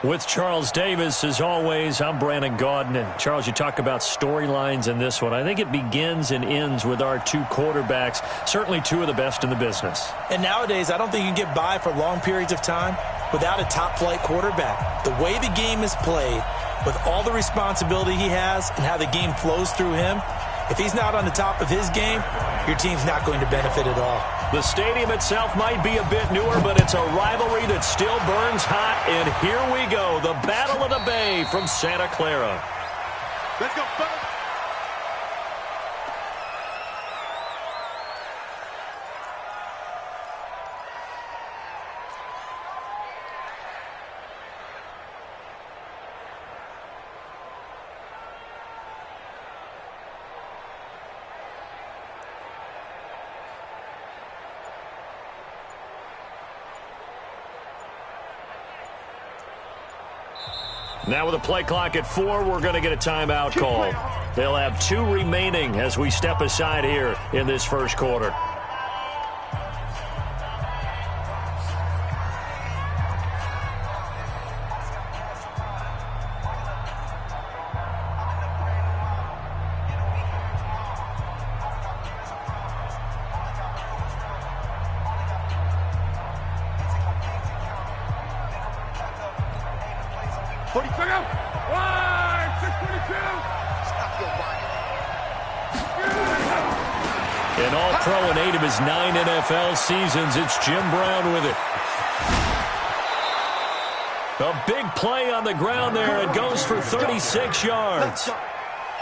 With Charles Davis, as always, I'm Brandon Gaudin. And Charles, you talk about storylines in this one. I think it begins and ends with our two quarterbacks, certainly two of the best in the business. And nowadays, I don't think you can get by for long periods of time without a top-flight quarterback. The way the game is played, with all the responsibility he has and how the game flows through him, if he's not on the top of his game, your team's not going to benefit at all. The stadium itself might be a bit newer, but it's a rivalry that still burns hot. And here we go, the Battle of the Bay from Santa Clara. Let's go, fellas. Now with a play clock at 4, we're going to get a timeout call. They'll have 2 remaining as we step aside here in this first quarter. An all-pro in 8 of his 9 NFL seasons. It's Jim Brown with it. A big play on the ground there. It goes for 36 yards.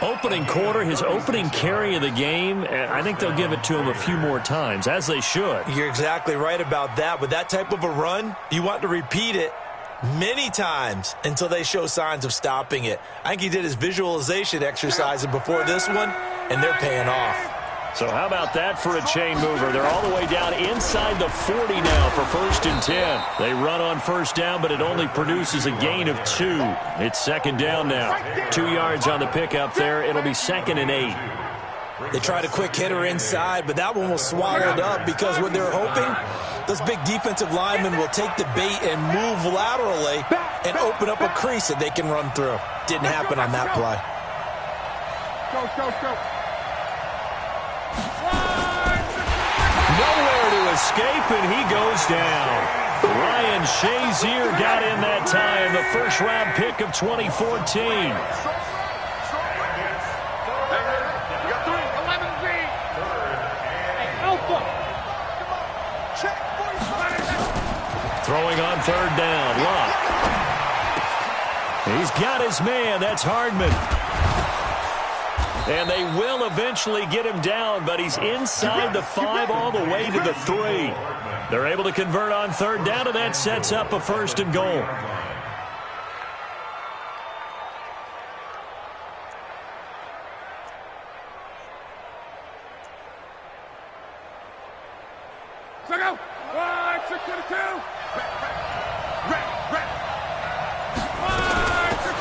Opening quarter, his opening carry of the game, I think they'll give it to him a few more times, as they should. You're exactly right about that. With that type of a run, you want to repeat it many times until they show signs of stopping it. I think he did his visualization exercises before this one, and they're paying off. So how about that for a chain mover? They're all the way down inside the 40 now for 1st and 10. They run on first down, but it only produces a gain of 2. It's 2nd down now. 2 yards on the pickup there. It'll be 2nd and 8. They tried a quick hitter inside, but that one was swallowed up because what they're hoping, those big defensive linemen will take the bait and move laterally and open up a crease that they can run through. Didn't happen on that play. Go. Nowhere to escape, and he goes down. Ryan Shazier got in that time, the first-round pick of 2014. Throwing on 3rd down, Luck. He's got his man, that's Hardman. And they will eventually get him down, but he's inside the 5 all the way to the 3. They're able to convert on 3rd down, and that sets up a 1st and goal.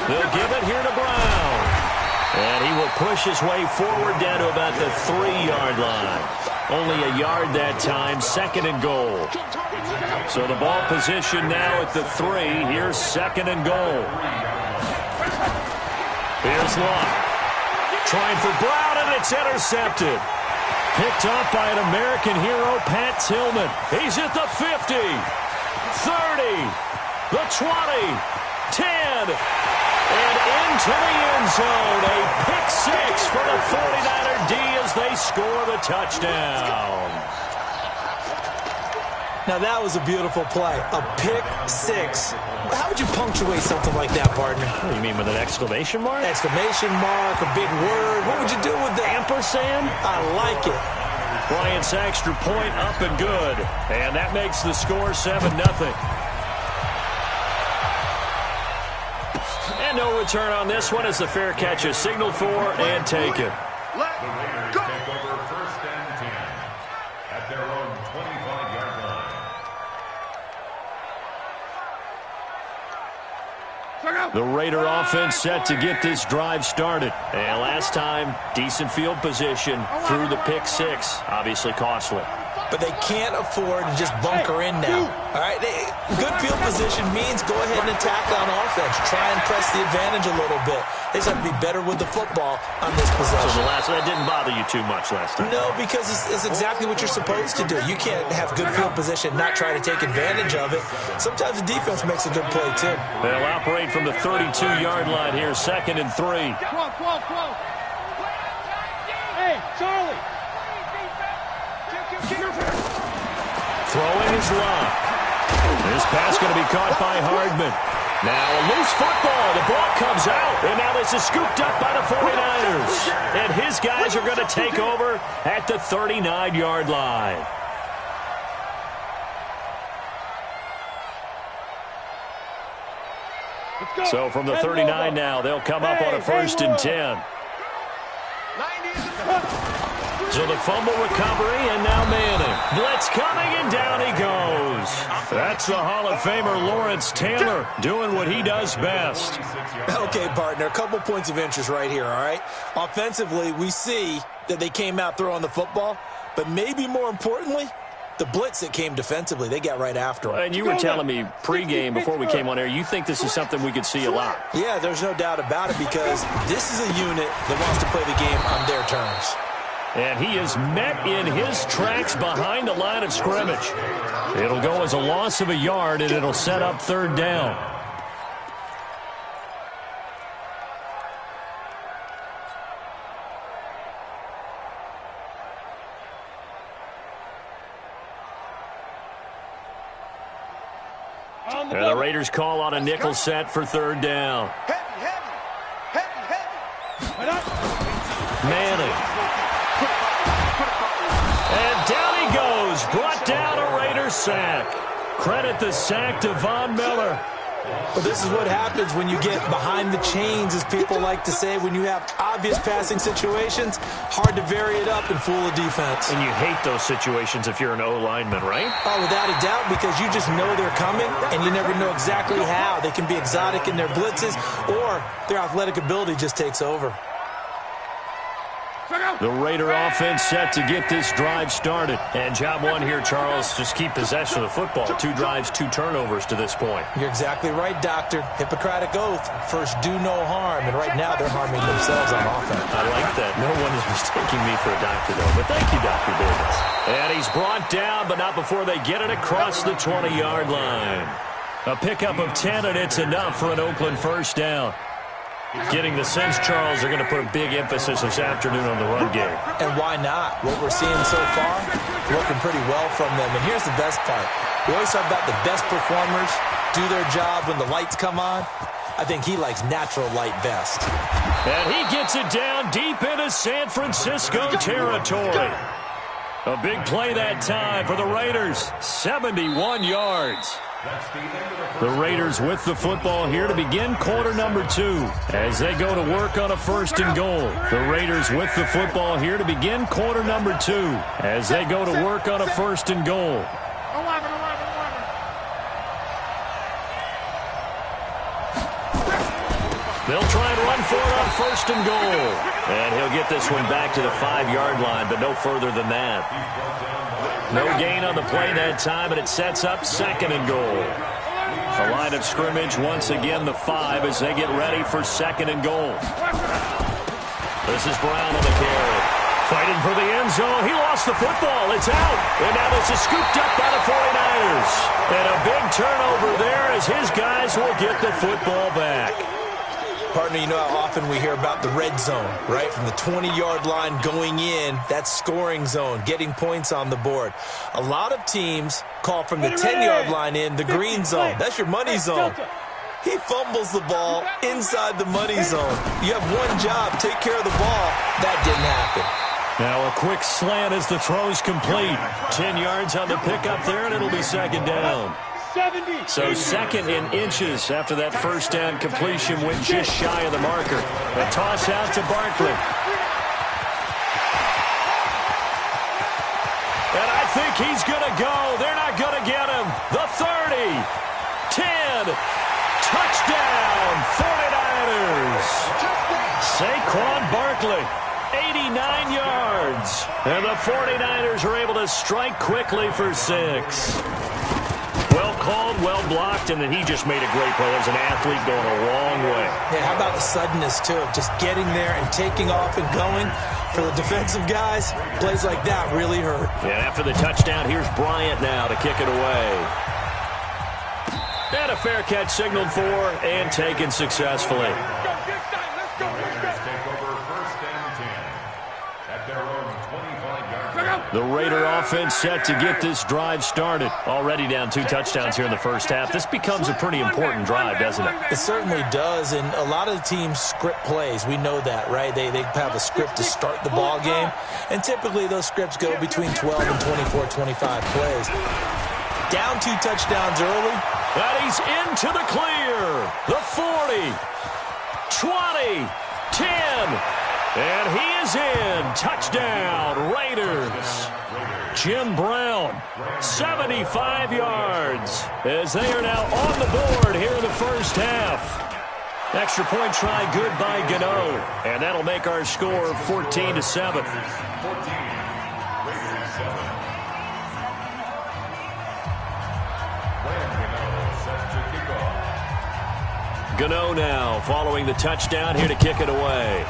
They'll give it here to Brown. And he will push his way forward down to about the 3-yard line. Only a yard that time, 2nd and goal. So the ball position now at the 3. Here's 2nd and goal. Here's Luck. Trying for Brown, and it's intercepted. Picked up by an American hero, Pat Tillman. He's at the 50, 30, the 20, 10, and into the end zone. A pick 6 for the 49er D as they score the touchdown. Now that was a beautiful play. A pick 6. How would you punctuate something like that, partner? What do you mean, with an exclamation mark? Exclamation mark, a big word. What would you do with the ampersand? I like it. Bryant Saxter point up and good. And that makes the score 7-0. And no return on this one as the fair catch is signaled for and taken. Let's go. Take over 1st and 10 at their own 25-yard line. The Raider offense set to get this drive started. And last time, decent field position through the pick 6. Obviously costly. but they can't afford to just bunker in now. All right, good field position means go ahead and attack on offense. Try and press the advantage a little bit. They just have to be better with the football on this possession. So that didn't bother you too much last time? No, because it's exactly what you're supposed to do. You can't have good field position, not try to take advantage of it. Sometimes the defense makes a good play, too. They'll operate from the 32-yard line here, 2nd and 3. Hey, Charlie. Throwing is Love. This pass going to be caught by Hardman. Now a loose football. The ball comes out. And now this is scooped up by the 49ers. And his guys are going to take over at the 39-yard line. So from the 39 now, they'll come up on a 1st and 10. So the fumble recovery, and now Manning. Blitz coming, and down he goes. That's the Hall of Famer Lawrence Taylor doing what he does best. Okay, partner, a couple points of interest right here, all right? Offensively, we see that they came out throwing the football, but maybe more importantly, the blitz that came defensively, they got right after him. And you were telling me pregame before we came on air, you think this is something we could see a lot. Yeah, there's no doubt about it because this is a unit that wants to play the game on their terms. And he is met in his tracks behind the line of scrimmage. It'll go as a loss of a yard, and it'll set up 3rd down. And the Raiders call on a nickel set for 3rd down. Manning. And down he goes. Brought down a Raiders sack. Credit the sack to Von Miller. Well, this is what happens when you get behind the chains, as people like to say. When you have obvious passing situations, hard to vary it up and fool a defense. And you hate those situations if you're an O-lineman, right? Oh, without a doubt, because you just know they're coming, and you never know exactly how. They can be exotic in their blitzes, or their athletic ability just takes over. The Raider offense set to get this drive started. And job one here, Charles, just keep possession of the football. 2 drives, 2 turnovers to this point. You're exactly right, Doctor. Hippocratic oath. First, do no harm. And right now, they're harming themselves on offense. I like that. No one is mistaking me for a doctor, though. But thank you, Dr. Davis. And he's brought down, but not before they get it across the 20-yard line. A pickup of 10, and it's enough for an Oakland 1st down. Getting the sense, Charles, they're going to put a big emphasis this afternoon on the run game. And why not? What we're seeing so far, working pretty well from them. And here's the best part. We always talk about the best performers do their job when the lights come on. I think he likes natural light best. And he gets it down deep into San Francisco territory. A big play that time for the Raiders. 71 yards. The Raiders with the football here to begin quarter number 2 as they go to work on a 1st and goal. The Raiders with the football here to begin quarter number 2 as they go to work on a 1st and goal. They'll try and run for it on 1st and goal. And he'll get this one back to the 5-yard line, but no further than that. No gain on the play that time, and it sets up 2nd and goal. The line of scrimmage once again the 5 as they get ready for 2nd and goal. This is Brown on the carry. Fighting for the end zone. He lost the football. It's out. And now this is scooped up by the 49ers. And a big turnover there as his guys will get the football back. Partner, you know how often we hear about the red zone, right? From the 20-yard line going in, that's scoring zone, getting points on the board. A lot of teams call from the 10-yard line in the green zone. That's your money zone. He fumbles the ball inside the money zone. You have one job, take care of the ball. That didn't happen. Now a quick slant as the throw's complete. 10 yards on the pickup there, and it'll be 2nd down. So 2nd in inches after that 1st down completion went just shy of the marker. A toss out to Barkley. And I think he's going to go. They're not going to get him. The 30. 10. Touchdown, 49ers. Saquon Barkley. 89 yards. And the 49ers are able to strike quickly for 6. Well called, well blocked, and then he just made a great play. There's an athlete going a long way. Yeah, how about the suddenness, too, of just getting there and taking off and going? For the defensive guys, plays like that really hurt. And after the touchdown, here's Bryant now to kick it away. And a fair catch signaled for and taken successfully. The Raider offense set to get this drive started. Already down 2 touchdowns here in the first half. This becomes a pretty important drive, doesn't it? It certainly does, and a lot of the teams script plays. We know that, right? They have a script to start the ball game, and typically those scripts go between 12 and 24, 25 plays. Down 2 touchdowns early. And he's into the clear. The 40, 20, 10. And he is in. Touchdown, Raiders. Jim Brown, 75 yards, as they are now on the board here in the first half. Extra point try good by Gano. And that'll make our score 14-7. Gano now following the touchdown here to kick it away.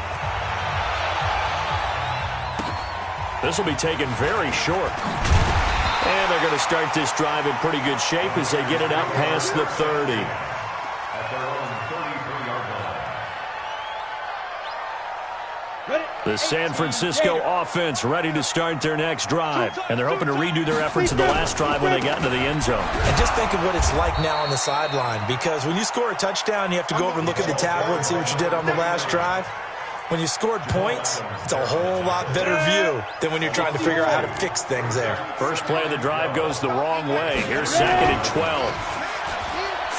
This will be taken very short. And they're going to start this drive in pretty good shape as they get it out past the 30. At their own 33-yard line. The San Francisco offense ready to start their next drive. And they're hoping to redo their efforts in the last drive when they got into the end zone. And just think of what it's like now on the sideline. Because when you score a touchdown, you have to go over and look at the tablet and see what you did on the last drive. When you scored points, it's a whole lot better view than when you're trying to figure out how to fix things there. First play of the drive goes the wrong way. Here's 2nd and 12.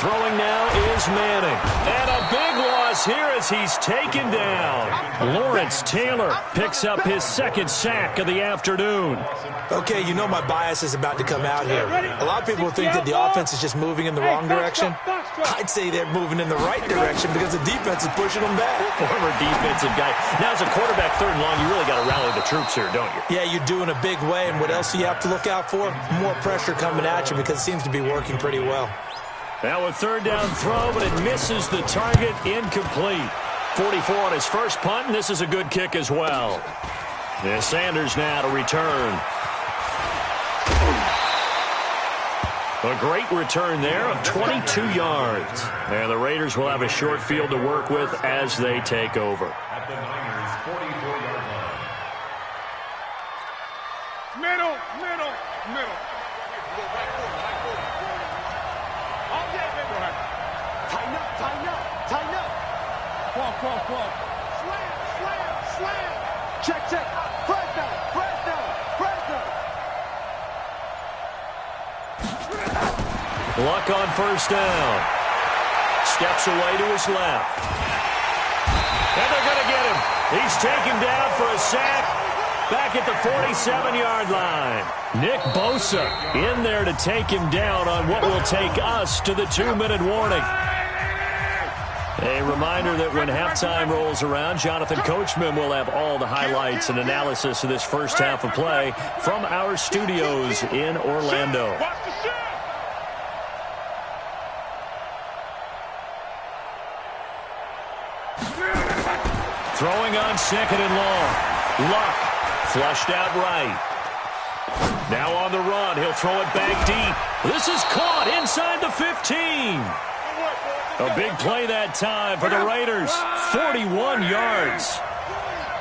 Throwing now is Manning. And a big loss here as he's taken down. Lawrence Taylor picks up his 2nd sack of the afternoon. Okay, you know my bias is about to come out here. A lot of people think that the offense is just moving in the wrong direction. I'd say they're moving in the right direction because the defense is pushing them back. Former defensive guy. Now as a quarterback 3rd and long, you really got to rally the troops here, don't you? Yeah, you do in a big way. And what else do you have to look out for? More pressure coming at you because it seems to be working pretty well. Now a 3rd down throw, but it misses the target. Incomplete. 44 on his first punt, and this is a good kick as well. And Sanders now to return. A great return there of 22 yards. And the Raiders will have a short field to work with as they take over. At the Niners' 44-yard line. Middle. Tighten up. Cross. Slam. Check. First down. Luck on first down. Steps away to his left. And they're going to get him. He's taken down for a sack. Back at the 47-yard line. Nick Bosa in there to take him down on what will take us to the 2-minute warning. A reminder that when halftime rolls around, Jonathan Coachman will have all the highlights and analysis of this first half of play from our studios in Orlando. Throwing on 2nd and long. Luck flushed out right. Now on the run. He'll throw it back deep. This is caught inside the 15. A big play that time for the Raiders. 41 yards.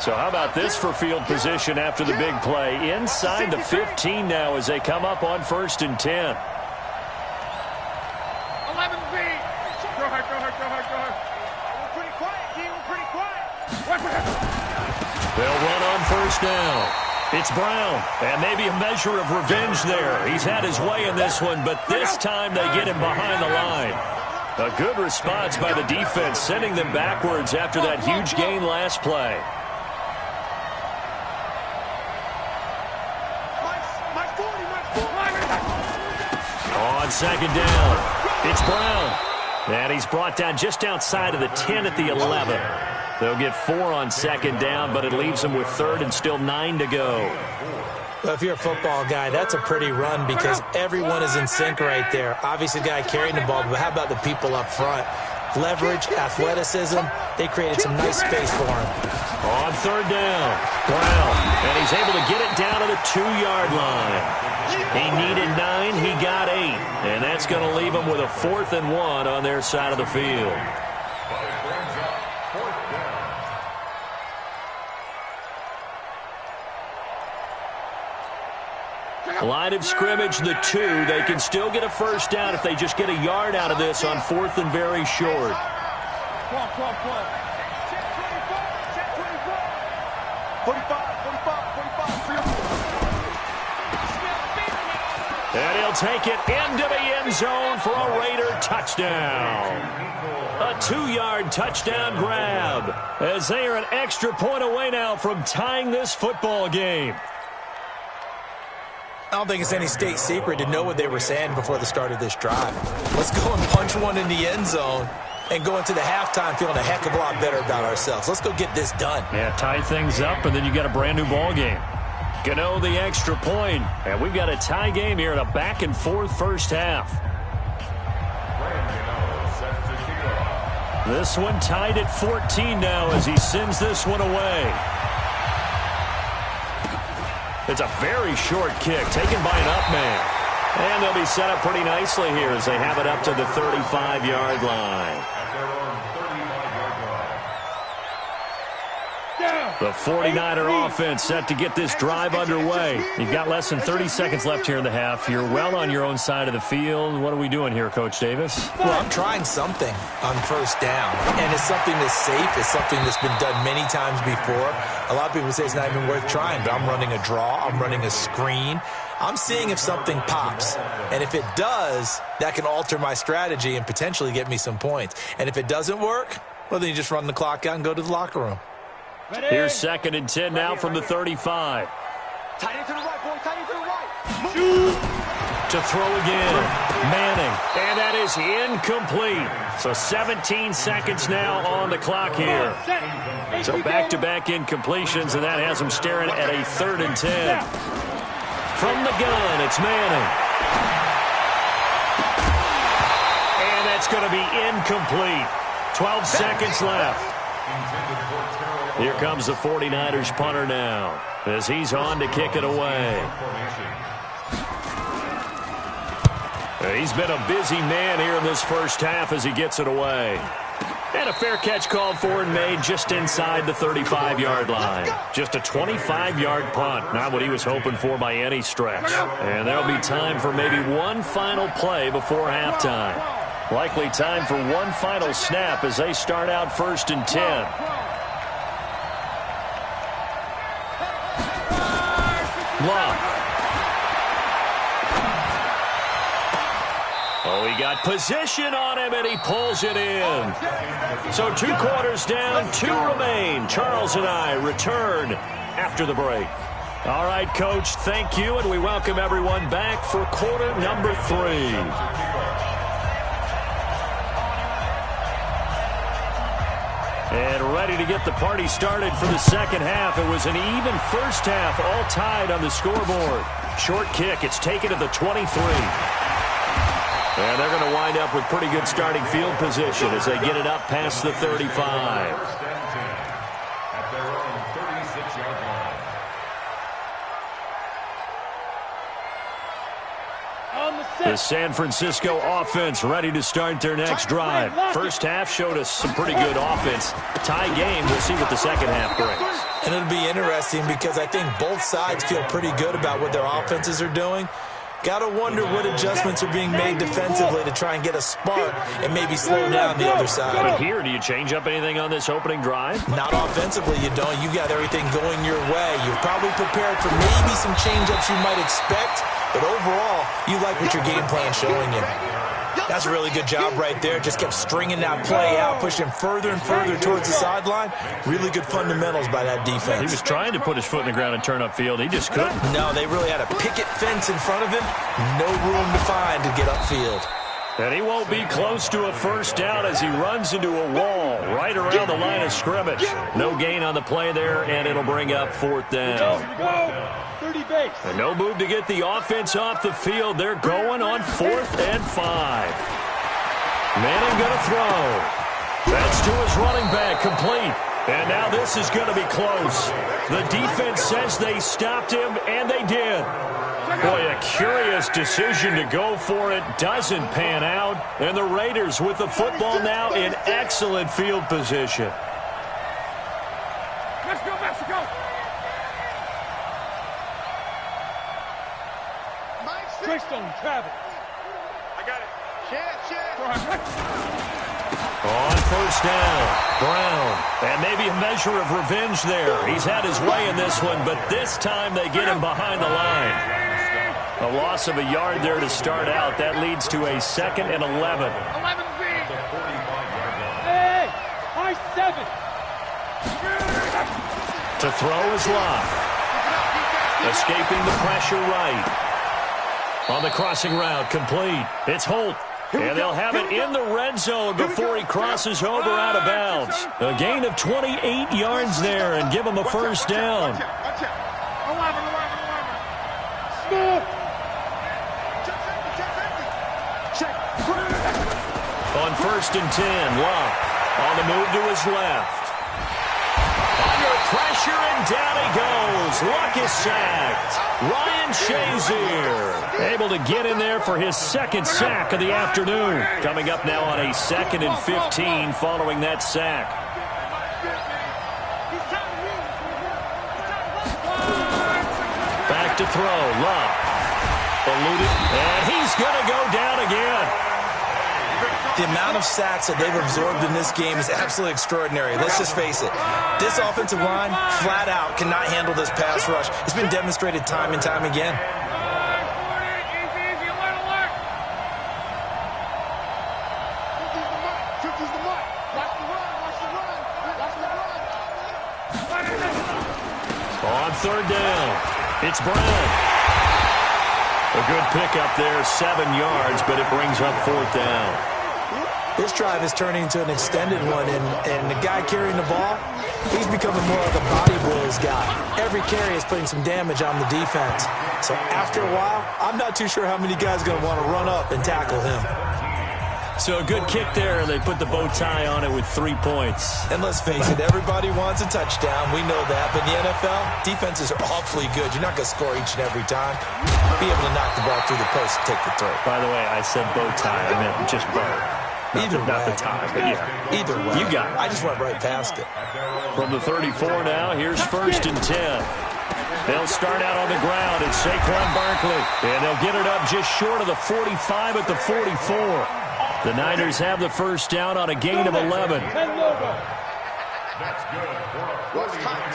So how about this for field position after the big play? Inside the 15 now as they come up on 1st and 10. 11 feet. Go ahead. We're pretty quiet. They'll run on 1st down. It's Brown, and maybe a measure of revenge there. He's had his way in this one, but this time they get him behind the line. A good response by the defense, sending them backwards after that huge gain last play. On 2nd down, it's Brown. And he's brought down just outside of the 10 at the 11. They'll get 4 on second down, but it leaves them with third and still 9 to go. Well, if you're a football guy, that's a pretty run because everyone is in sync right there. Obviously, the guy carrying the ball, but how about the people up front? Leverage, athleticism, they created some nice space for him. On third down, Brown, and he's able to get it down to the 2-yard line. He needed 9, he got 8, and that's going to leave him with a 4th and 1 on their side of the field. Line of scrimmage, the 2. They can still get a first down if they just get a yard out of this on 4th and very short. Check 45. And he'll take it into the end zone for a Raider touchdown. A 2-yard touchdown grab as they are an extra point away now from tying this football game. I don't think it's any state secret to know what they were saying before the start of this drive. Let's go and punch one in the end zone and go into the halftime feeling a heck of a lot better about ourselves. Let's go get this done. Yeah, tie things up, and then you got a brand-new ball game. Gano the extra point, and we've got a tie game here in a back-and-forth first half. This one tied at 14 now as he sends this one away. It's a very short kick taken by an up man. And they'll be set up pretty nicely here as they have it up to the 35-yard line. The 49er offense set to get this drive underway. You've got less than 30 seconds left here in the half. You're well on your own side of the field. What are we doing here, Coach Davis? Well, I'm trying something on first down, and it's something that's safe. It's something that's been done many times before. A lot of people say it's not even worth trying, but I'm running a draw. I'm running a screen. I'm seeing if something pops, and if it does, that can alter my strategy and potentially get me some points. And if it doesn't work, well, then you just run the clock out and go to the locker room. Here's 2nd and 10 now from the 35. Tight end to the right, boy. Tight end to the right. To throw again, Manning, and that is incomplete. So 17 seconds now on the clock here. So back-to-back incompletions, and that has him staring at a 3rd and 10. From the gun, it's Manning. And that's going to be incomplete. 12 seconds left. Here comes the 49ers punter now as he's on to kick it away. He's been a busy man here in this first half as he gets it away. And a fair catch called for and made just inside the 35-yard line. Just a 25-yard punt, not what he was hoping for by any stretch. And there'll be time for maybe one final play before halftime. Likely time for one final snap as they start out 1st and 10. Love. Oh, he got position on him, and he pulls it in. So 2 quarters down, 2 remain. Charles and I return after the break. All right, Coach, thank you, and we welcome everyone back for quarter number 3. And ready to get the party started for the second half. It was an even first half, all tied on the scoreboard. Short kick, it's taken to the 23. And they're going to wind up with pretty good starting field position as they get it up past the 35. The San Francisco offense ready to start their next drive. First half showed us some pretty good offense. Tie game, we'll see what the second half brings. And it'll be interesting because I think both sides feel pretty good about what their offenses are doing. Got to wonder what adjustments are being made defensively to try and get a spark and maybe slow down the other side. But here, do you change up anything on this opening drive? Not offensively, you don't. You got everything going your way. You've probably prepared for maybe some change-ups you might expect, but overall, you like what your game plan's showing you. That's a really good job right there. Just kept stringing that play out, pushing further and further towards the sideline. Really good fundamentals by that defense. He was trying to put his foot in the ground and turn upfield. He just couldn't. No, they really had a picket fence in front of him. No room to find to get upfield. And he won't be close to a first down as he runs into a wall right around the line of scrimmage. No gain on the play there, and it'll bring up fourth down. 30 base. And no move to get the offense off the field. They're going on 4th and 5. Manning going to throw. That's to his running back, complete. And now this is going to be close. The defense says they stopped him, and they did. Boy, a curious decision to go for it. Doesn't pan out. And the Raiders with the football now in excellent field position. Let's go, Mexico. Twistone, Travis. I got it. On first down, Brown. And maybe a measure of revenge there. He's had his way in this one, but this time they get him behind the line. A loss of a yard there to start out. That leads to a 2nd and 11. 11 V. Hey, high 7. To throw is Locke. Escaping the pressure right. On the crossing route, complete. It's Holt. And they'll have it in the red zone before he crosses over out of bounds. A gain of 28 yards there and give him a first down. On 1st and 10, Locke on the move to his left. Under pressure, and down he goes. Locke is sacked. Ryan Shazier able to get in there for his 2nd sack of the afternoon. Coming up now on a 2nd and 15 following that sack. Back to throw, Locke. Eluded, and he's going to go down again. The amount of sacks that they've absorbed in this game is absolutely extraordinary. Let's just face it. This offensive line, flat out, cannot handle this pass rush. It's been demonstrated time and time again. On 3rd down, it's Brown. A good pickup there, 7 yards, but it brings up 4th down. This drive is turning into an extended one, and the guy carrying the ball, he's becoming more like a body blows guy. Every carry is putting some damage on the defense. So after a while, I'm not too sure how many guys are going to want to run up and tackle him. So a good kick there, and they put the bow tie on it with 3 points. And let's face it, everybody wants a touchdown. We know that. But in the NFL, defenses are awfully good. You're not going to score each and every time. Be able to knock the ball through the post and take the throw. By the way, I said bow tie. I meant just bow. Not the tie, but yeah. Either way. You got it. I just went right past it. From the 34 now, here's 1st and 10. They'll start out on the ground. It's Saquon Barkley. And they'll get it up just short of the 45 at the 44. The Niners have the first down on a gain of 11. That's good for a 40-yard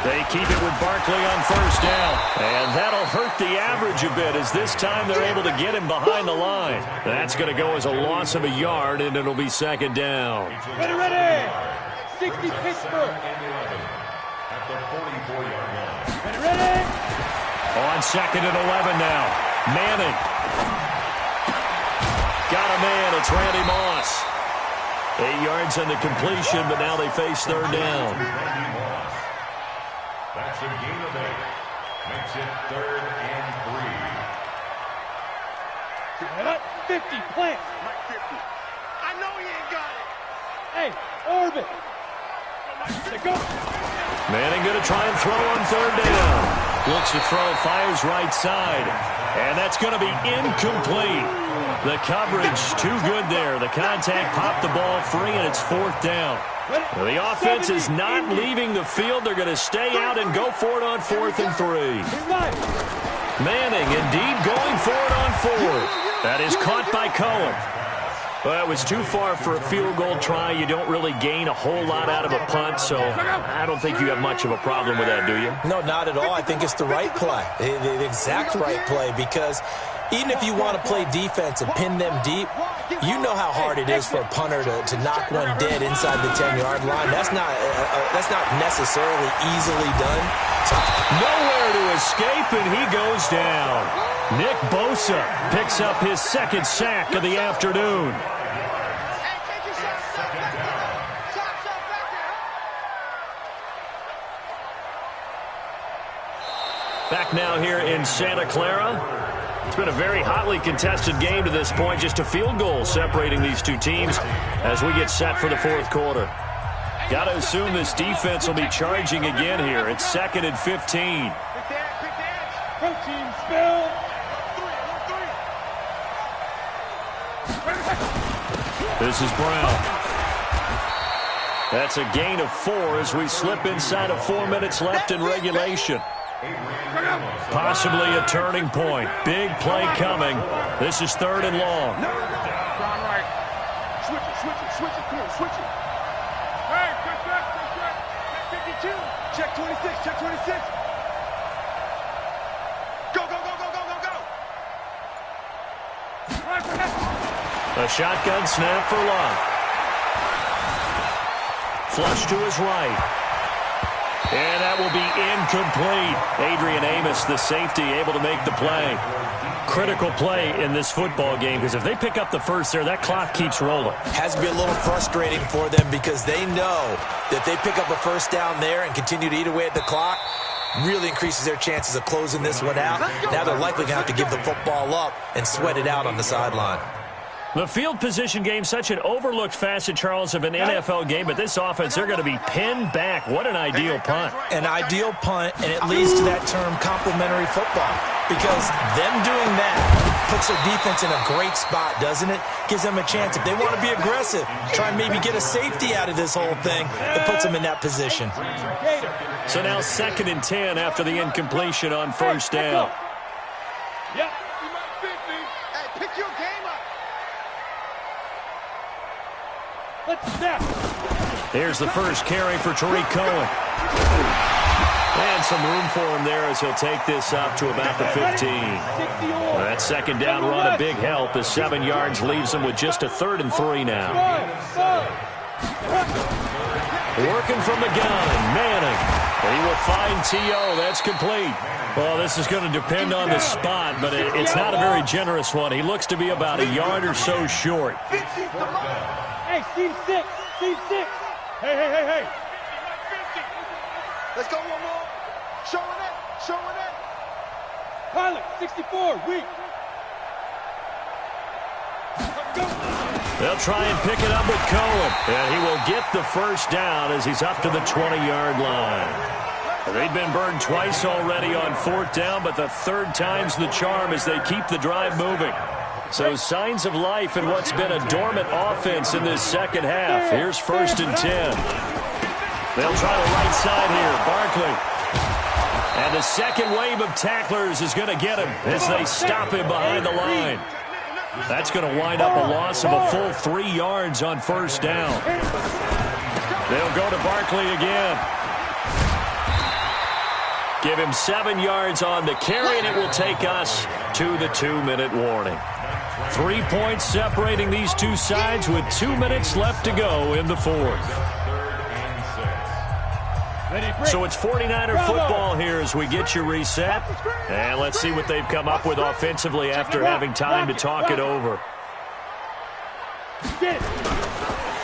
They keep it with Barkley on first down. And that'll hurt the average a bit as this time they're able to get him behind the line. That's going to go as a loss of a yard, and it'll be 2nd down. Ready. 60 Pittsburgh. At the 44-yard line. Ready. On 2nd and 11 now. Manning. Got a man. It's Randy Moss. 8 yards on the completion, but now they face 3rd down. That's a gain of 8. Makes it 3rd and 3. 50, plant. 50. I know he ain't got it. Hey, orbit. Go. Manning going to try and throw on 3rd down. Looks to throw, fires right side. And that's going to be incomplete. The coverage too good there. The contact popped the ball free, and it's 4th down. The offense is not leaving the field. They're going to stay out and go for it on 4th and 3. Manning indeed going for it on 4th. That is caught by Cohen. Well, it was too far for a field goal try. You don't really gain a whole lot out of a punt, so I don't think you have much of a problem with that, do you? No, not at all. I think it's the right play, the exact right play, because Even if you want to play defense and pin them deep, you know how hard it is for a punter to knock one dead inside the 10-yard line. That's not necessarily easily done. Nowhere to escape, and he goes down. Nick Bosa picks up his second sack of the afternoon. Back now here in Santa Clara. It's been a very hotly contested game to this point. Just a field goal separating these two teams as we get set for the fourth quarter. Got to assume this defense will be charging again here. It's 2nd and 15. This is Brown. That's a gain of 4 as we slip inside of 4 minutes left in regulation. Possibly a turning point. Big play coming. This is 3rd and long. Switch it, come on, switch it. Hey, check 52. Check 26, check 26. Go. A shotgun snap for Love. Flush to his right. And that will be incomplete. Adrian Amos, the safety, able to make the play. Critical play in this football game, because if they pick up the first there, that clock keeps rolling. Has to be a little frustrating for them because they know that they pick up a first down there and continue to eat away at the clock, really increases their chances of closing this one out. Now they're likely going to have to give the football up and sweat it out on the sideline. The field position game, such an overlooked facet, Charles, of an NFL game, but this offense, they're going to be pinned back. What an ideal punt. An ideal punt, and it leads to that term complementary football, because them doing that puts their defense in a great spot, doesn't it? Gives them a chance. If they want to be aggressive, try and maybe get a safety out of this whole thing, it puts them in that position. So now 2nd and 10 after the incompletion on first down. Yep. Hey, pick your game up. Let's snap. Here's the first carry for Tariq Cohen. And some room for him there as he'll take this up to about the 15. That second down run, a big help as 7 yards leaves him with just a 3rd and 3 now. Working from the gun, Manning. He will find T.O. That's complete. Well, this is going to depend on the spot, but it's not a very generous one. He looks to be about a yard or so short. Hey, seam 6. Hey. Let's go one more. Showing it. Pilot, 64, weak. They'll try and pick it up with Cohen, and he will get the first down as he's up to the 20-yard line. They've been burned twice already on 4th down, but the 3rd time's the charm as they keep the drive moving. So signs of life in what's been a dormant offense in this second half. Here's 1st and 10. They'll try the right side here. Barkley. And the second wave of tacklers is going to get him as they stop him behind the line. That's going to wind up a loss of a full 3 yards on first down. They'll go to Barkley again. Give him 7 yards on the carry, and it will take us to the 2-minute warning. 3 points separating these two sides with 2 minutes left to go in the fourth. So it's 49er football here as we get you reset. And let's see what they've come up with offensively after having time to talk it over.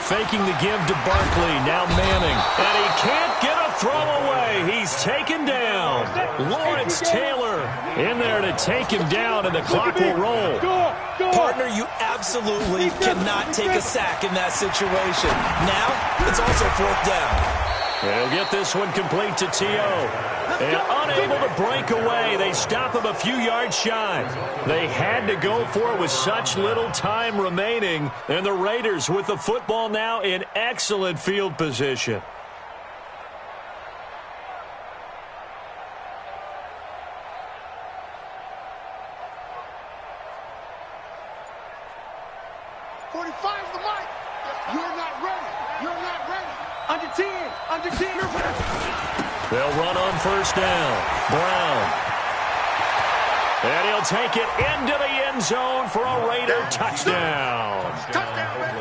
Faking the give to Barkley, now Manning. And he can't get a throw away. He's taken down. Lawrence Taylor in there to take him down, and the clock will roll. Partner, you absolutely cannot take a sack in that situation. Now, it's also 4th down. They'll get this one complete to T.O. And unable to break away, they stop him a few yards shy. They had to go for it with such little time remaining. And the Raiders with the football now in excellent field position. They'll run on first down. Brown. And he'll take it into the end zone for a Raider touchdown.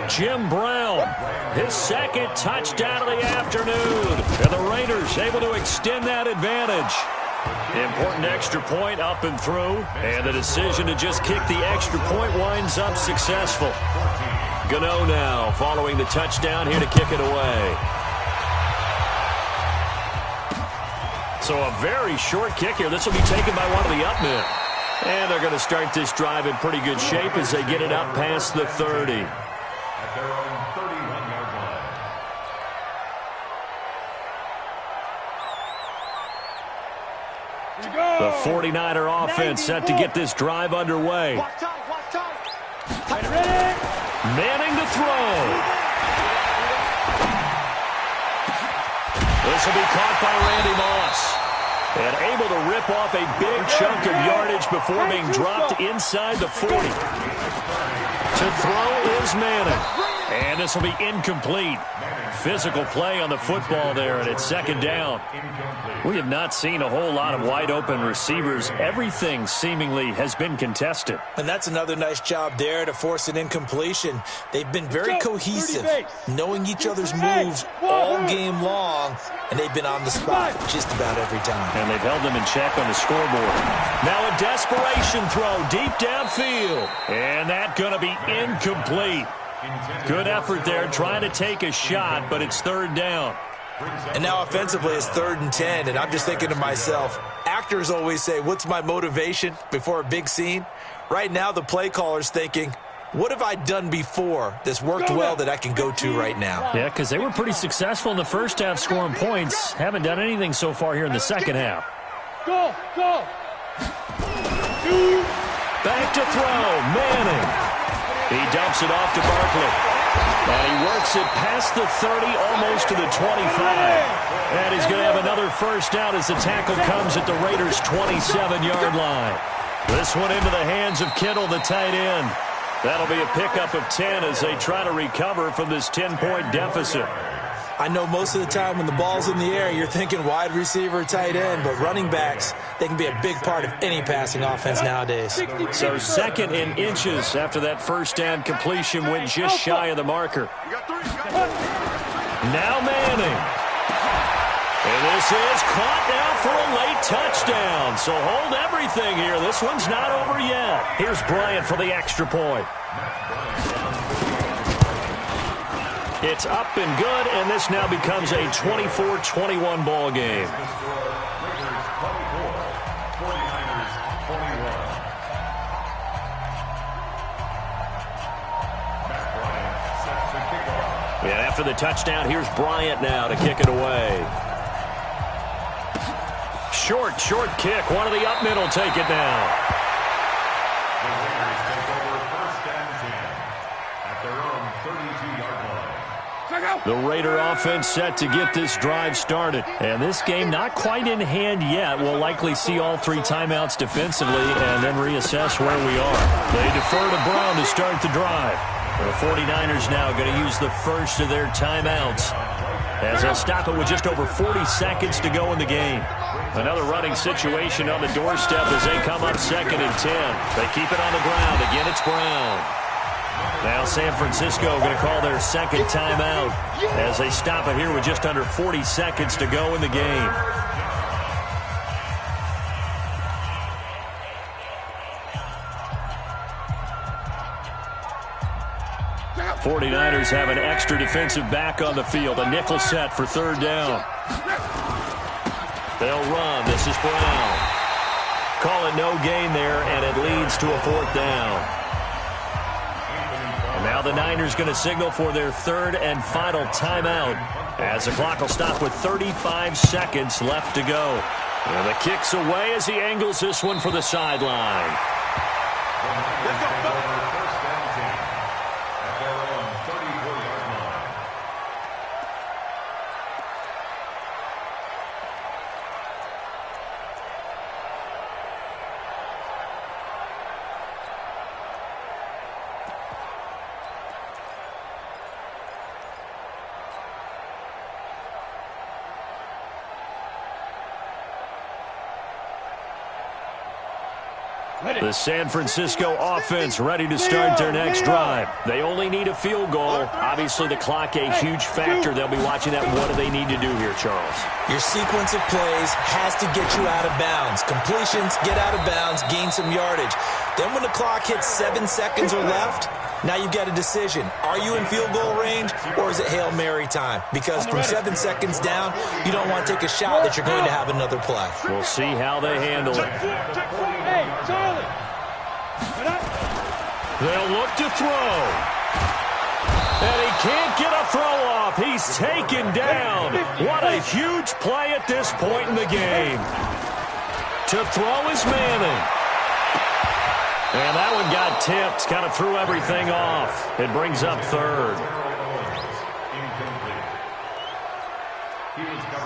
Jim Brown, his second touchdown of the afternoon. And the Raiders able to extend that advantage. Important extra point up and through. And the decision to just kick the extra point winds up successful. Gano now following the touchdown here to kick it away. So a very short kick here. This will be taken by one of the up men. And they're going to start this drive in pretty good shape as they get it up past the 30. At their own 31-yard line. The 49er offense set to get this drive underway. Manning to throw. This will be caught by Randy Moss. And able to rip off a big chunk of yardage before being dropped inside the 40. To throw is Manning. And this will be incomplete. Physical play on the football there, and it's second down. We have not seen a whole lot of wide-open receivers. Everything seemingly has been contested. And that's another nice job there to force an incompletion. They've been very cohesive, knowing each other's moves all game long, and they've been on the spot just about every time. And they've held them in check on the scoreboard. Now a desperation throw deep downfield. And that's going to be incomplete. Good effort there, trying to take a shot, but it's third down. And now offensively it's 3rd and 10, and I'm just thinking to myself, actors always say, what's my motivation before a big scene? Right now the play caller's thinking, what have I done before that's worked well that I can go to right now? Yeah, because they were pretty successful in the first half scoring points. Haven't done anything so far here in the second half. Go! Back to throw, Manning. He dumps it off to Barkley. And he works it past the 30, almost to the 25. And he's going to have another first down as the tackle comes at the Raiders' 27-yard line. This one into the hands of Kittle, the tight end. That'll be a pickup of 10 as they try to recover from this 10-point deficit. I know most of the time when the ball's in the air, you're thinking wide receiver, tight end, but running backs, they can be a big part of any passing offense nowadays. So second in inches after that first down completion went just shy of the marker. Now Manning. And this is caught now for a late touchdown. So hold everything here. This one's not over yet. Here's Bryant for the extra point. It's up and good, and this now becomes a 24-21 ball game. And after the touchdown, here's Bryant now to kick it away. Short kick. One of the up men will take it now. The Raider offense set to get this drive started. And this game not quite in hand yet. We'll likely see all 3 timeouts defensively and then reassess where we are. They defer to Brown to start the drive. The 49ers now going to use the first of their timeouts as they'll stop it with just over 40 seconds to go in the game. Another running situation on the doorstep as they come up 2nd and 10. They keep it on the ground. Again, it's Brown. Now San Francisco going to call their second timeout as they stop it here with just under 40 seconds to go in the game. '49ers have an extra defensive back on the field. A nickel set for third down. They'll run. This is Brown. Call it no gain there, and it leads to a 4th down. Now the Niners going to signal for their 3rd and final timeout as the clock will stop with 35 seconds left to go. And the kick's away as he angles this one for the sideline. The San Francisco offense ready to start their next drive. They only need a field goal. Obviously, the clock a huge factor. They'll be watching that. What do they need to do here, Charles? Your sequence of plays has to get you out of bounds. Completions, get out of bounds, gain some yardage. Then when the clock hits 7 seconds or left, now you've got a decision. Are you in field goal range, or is it Hail Mary time? Because from 7 seconds down, you don't want to take a shot that you're going to have another play. We'll see how they handle it. Hey, Charlie. They'll look to throw. And he can't get a throw off. He's taken down. What a huge play at this point in the game. To throw is Manning. And that one got tipped. Kind of threw everything off. It brings up third.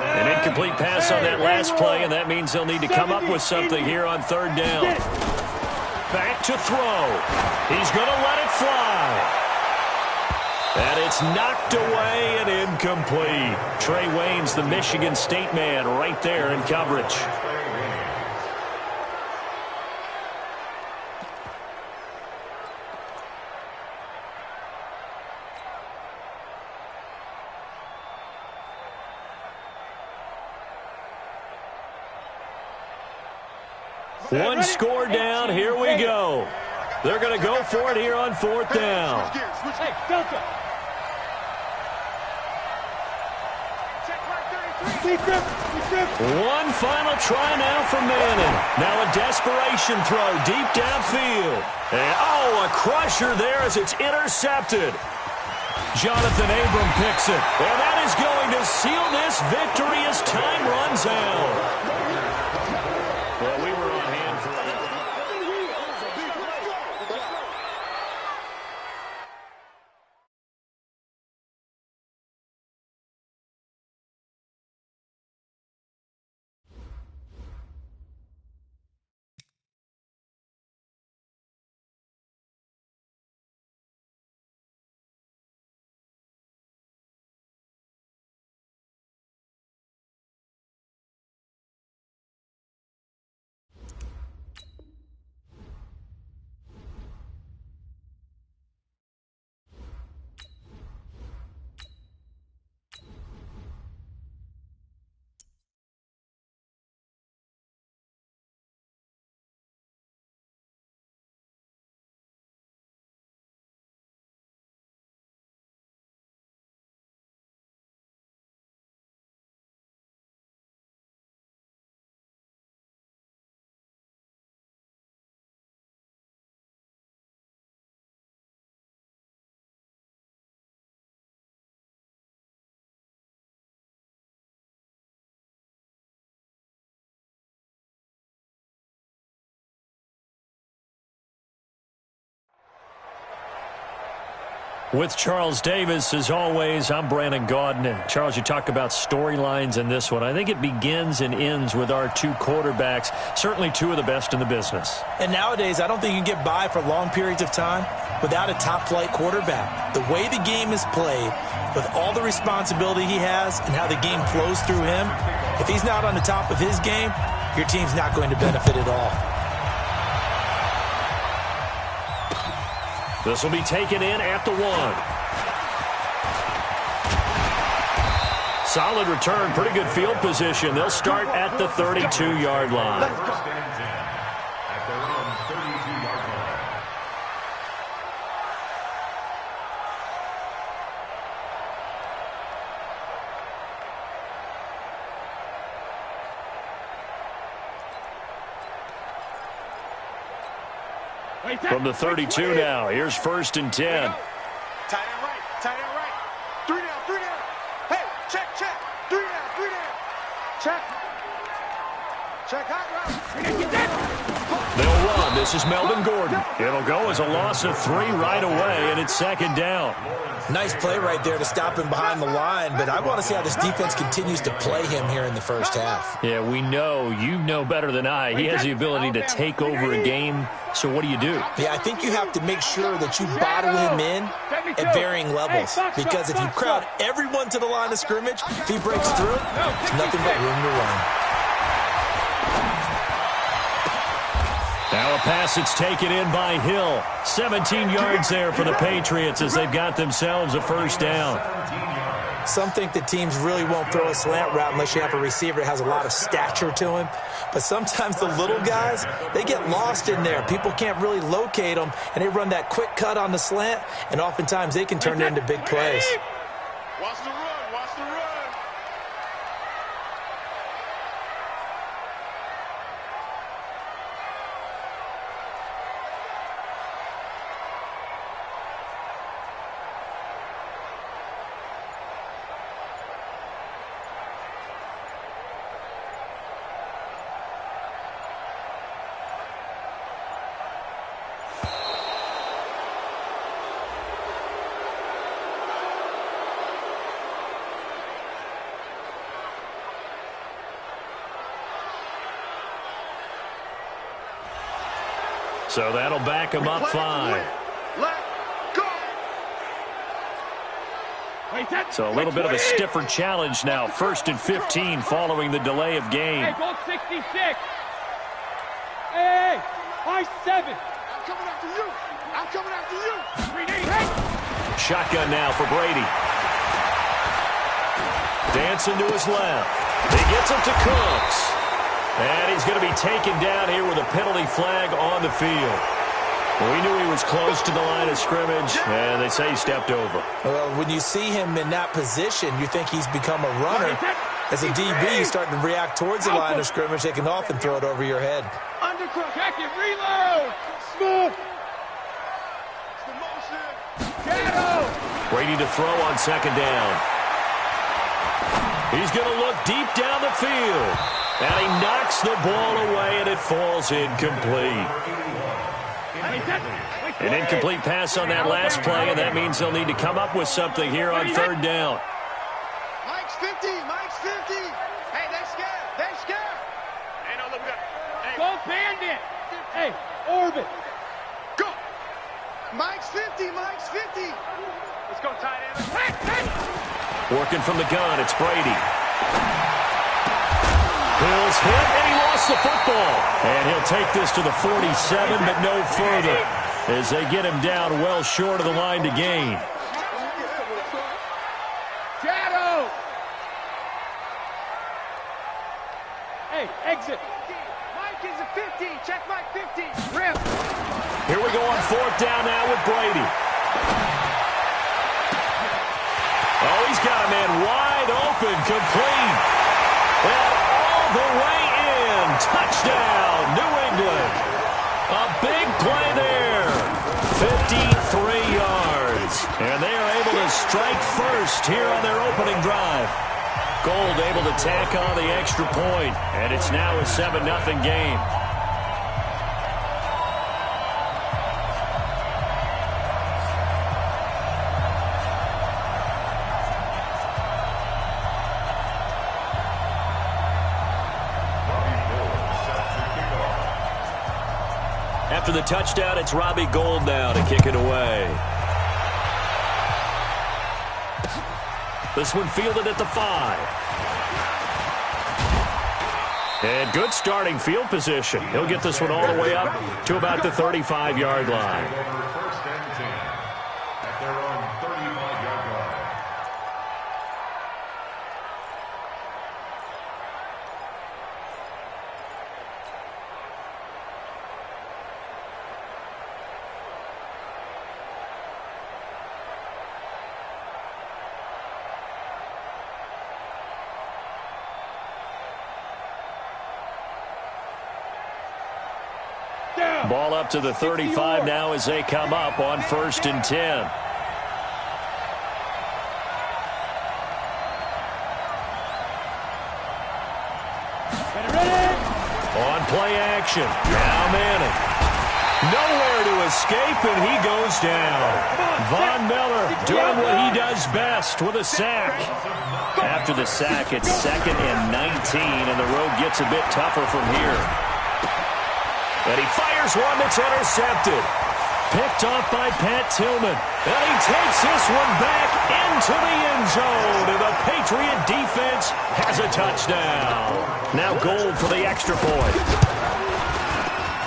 An incomplete pass on that last play, and that means they'll need to come up with something here on third down. Back to throw. He's going to let it fly. And it's knocked away and incomplete. Trey Waynes, the Michigan State man, right there in coverage. One score down. Here we go. They're going to go for it here on fourth down. Hey, Delta. One final try now for Manning. Now a desperation throw deep downfield. And, a crusher there as it's intercepted. Jonathan Abram picks it. And that is going to seal this victory as time runs out. Well, we were on hand for that. With Charles Davis, as always, I'm Brandon Gaudin. Charles, you talk about storylines in this one. I think it begins and ends with our two quarterbacks, certainly two of the best in the business. And nowadays, I don't think you can get by for long periods of time without a top-flight quarterback. The way the game is played, with all the responsibility he has and how the game flows through him, if he's not on the top of his game, your team's not going to benefit at all. This will be taken in at the 1. Solid return, pretty good field position. They'll start at the 32-yard line. At their own 32-yard line. From the 32 now, here's 1st and 10. Tight end right, tight end right. 3 down, 3 down. Hey, check, 3 down, 3 down. Check. Check hot route. Get that. They'll run. This is Melvin Gordon. It'll go as a loss of 3 right away, and it's 2nd down. Nice play right there to stop him behind the line, but I want to see how this defense continues to play him here in the first half. Yeah, we know. You know better than I. He has the ability to take over a game, so what do you do? Yeah, I think you have to make sure that you bottle him in at varying levels, because if you crowd everyone to the line of scrimmage, if he breaks through, there's nothing but room to run. Now a Pass that's taken in by Hill. 17 yards there for the Patriots as they've got themselves a first down. Some think that teams really won't throw a slant route unless you have a receiver that has a lot of stature to him. But sometimes the little guys, they get lost in there. People can't really locate them, and they run that quick cut on the slant, and oftentimes they can turn it into big plays. Watch the run. Watch the run. So that'll back him up 5. So a little bit of a stiffer challenge now. 1st and 15 following the delay of game. Hey, goal 66. Hey, high 7. I'm coming after you. I'm coming after you. Hey. Shotgun now for Brady. Dancing to his left. He gets it to Cooks. And he's going to be taken down here with a penalty flag on the field. We knew he was close to the line of scrimmage, and they say he stepped over. Well, when you see him in that position, you think he's become a runner. As a DB, he's starting to react towards the line of scrimmage. They can often throw it over your head. Undercross. Check it, reload. Smooth. It's the motion. Shadow. Brady to throw on 2nd down. He's going to look deep down the field. And he knocks the ball away, and it falls incomplete. An incomplete pass on that last play, and that means they'll need to come up with something here on 3rd down. Mike's 50. Mike's 50. Hey, they scared. They scared. Hey, no, look, we got. Hey. Go bandit. Hey, orbit. Go. Mike's 50. Mike's 50. Let's go, tight end. Working from the gun, it's Brady. Hill's hit, and he lost the football. And he'll take this to the 47, but no further, as they get him down well short of the line to gain. Shadow. Hey, exit. Mike is a 50. Check Mike 50. Rip. Here we go on 4th down now with Brady. Oh, he's got a man wide open, complete. And all the way in. Touchdown, New England. A big play there. 53 yards. And they are able to strike first here on their opening drive. Gold able to tack on the extra point. And it's now a 7-0 game. After the touchdown, it's Robbie Gould now to kick it away. This one fielded at the 5. And good starting field position. He'll get this one all the way up to about the 35-yard line. 1st and 10 at their own 35-yard line. Ball up to the 35 now as they come up on 1st and 10. On play action. Now Manning. Nowhere to escape, and he goes down. Von Miller doing what he does best with a sack. After the sack, it's 2nd and 19, and the road gets a bit tougher from here. And he fires one that's intercepted. Picked off by Pat Tillman. And he takes this one back into the end zone. And the Patriot defense has a touchdown. Now Gold for the extra point.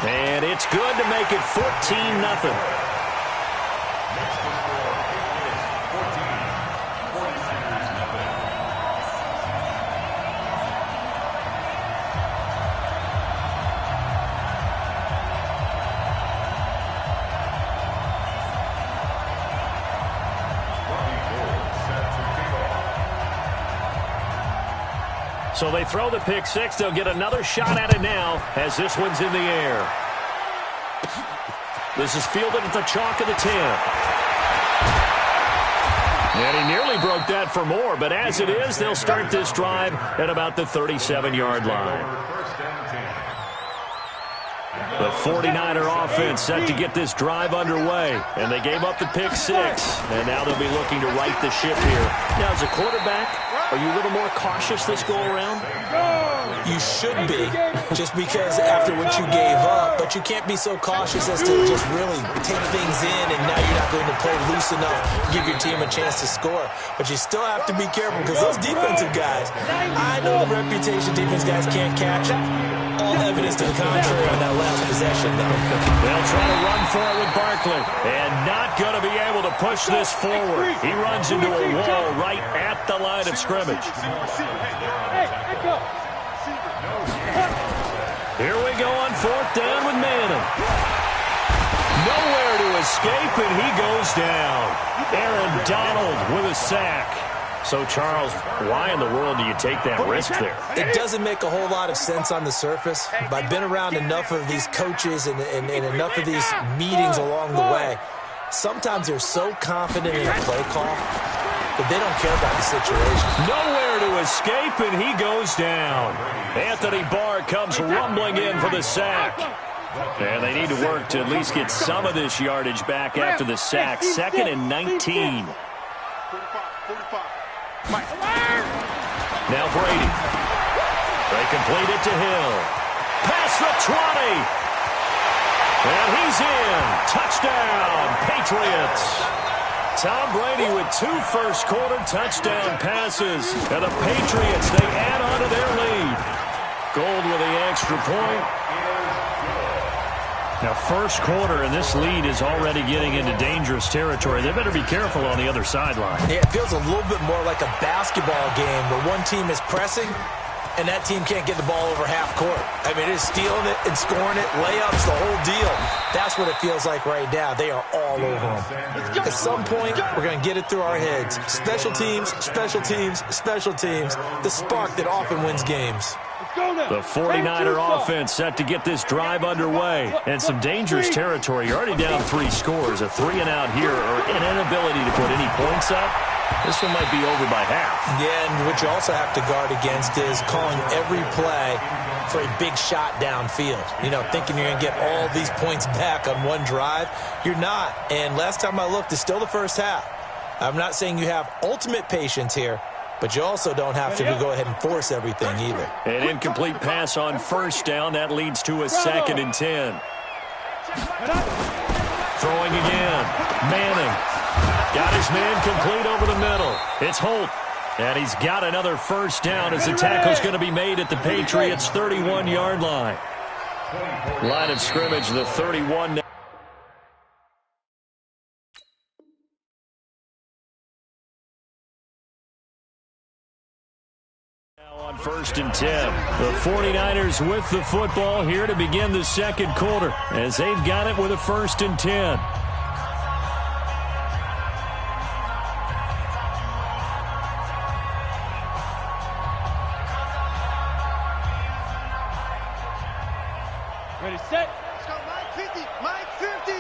And it's good to make it 14-0. So they throw the pick six. They'll get another shot at it now as this one's in the air. This is fielded at the chalk of the 10. And he nearly broke that for more, but as it is, they'll start this drive at about the 37-yard line. The 49er offense set to get this drive underway, and they gave up the pick six, and now they'll be looking to right the ship here. Now, as a quarterback, are you a little more cautious this go-around? You should be, just because after what you gave up, but you can't be so cautious as to just really take things in, and now you're not going to play loose enough to give your team a chance to score. But you still have to be careful because those defensive guys, I know the reputation defense guys can't catch it. All evidence to the contrary on that last possession, though. They'll try to run for it with Barkley, and not going to be able to push this forward. He runs into a wall right at the line of scrimmage. Here we go on fourth down with Madden. Nowhere to escape, and he goes down. Aaron Donald with a sack. So, Charles, why in the world do you take that risk there? It doesn't make a whole lot of sense on the surface, but I've been around enough of these coaches and enough of these meetings along the way. Sometimes they're so confident in a play call that they don't care about the situation. Nowhere to escape, and he goes down. Anthony Barr comes rumbling in for the sack. And they need to work to at least get some of this yardage back after the sack. 2nd and 19. 45. Now Brady. They complete it to Hill. Past the 20. And he's in. Touchdown, Patriots. Tom Brady with 2 first-quarter touchdown passes. And the Patriots, they add on to their lead. Gold with the extra point. Now, first quarter, and this lead is already getting into dangerous territory. They better be careful on the other sideline. Yeah, it feels a little bit more like a basketball game where one team is pressing and that team can't get the ball over half court. I mean, it is stealing it and scoring it, layups, the whole deal. That's what it feels like right now. They are all over them. At some point, we're going to get it through our heads. Special teams, special teams, special teams. The spark that often wins games. The 49er offense set to get this drive underway. And some dangerous territory. You're already down 3 scores. A 3-and-out here or an inability to put any points up. This one might be over by half. Yeah, and what you also have to guard against is calling every play for a big shot downfield. You know, thinking you're going to get all these points back on one drive. You're not. And last time I looked, it's still the first half. I'm not saying you have ultimate patience here, but you also don't have to go ahead and force everything either. An incomplete pass on first down. That leads to a 2nd and 10. Throwing again. Manning. Got his man complete over the middle. It's Holt. And he's got another first down as the tackle's going to be made at the Patriots' 31-yard line. Line of scrimmage, the 31 now. On 1st and 10. The 49ers with the football here to begin the second quarter as they've got it with a 1st and 10. Ready, set. Let's go, Mike 50. Mike 50.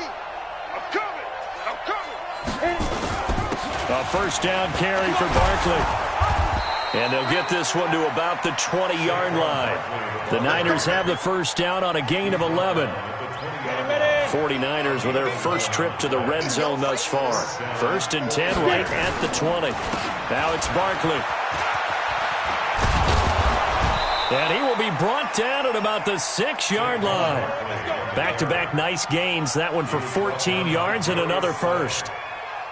I'm coming. A first down carry for Barkley. And they'll get this one to about the 20-yard line. The Niners have the first down on a gain of 11. 49ers with their first trip to the red zone thus far. 1st and 10 right at the 20. Now it's Barkley. And he will be brought down at about the 6-yard line. Back-to-back nice gains. That one for 14 yards and another first.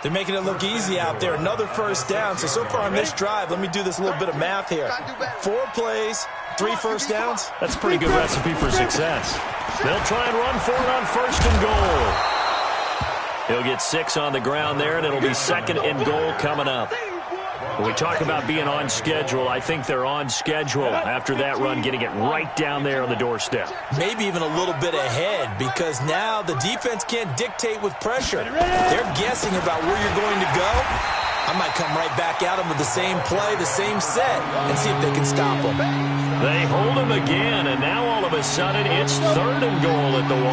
They're making it look easy out there. Another first down. So far on this drive, let me do this little bit of math here. 4 plays, 3 first downs. That's a pretty good recipe for success. They'll try and run for it on 1st and goal. He'll get 6 on the ground there, and it'll be 2nd and goal coming up. When we talk about being on schedule, I think they're on schedule after that run, getting it right down there on the doorstep. Maybe even a little bit ahead, because now the defense can't dictate with pressure. They're guessing about where you're going to go. I might come right back at them with the same play, the same set, and see if they can stop them. They hold him again, and now all of a sudden it's 3rd and goal at the 1.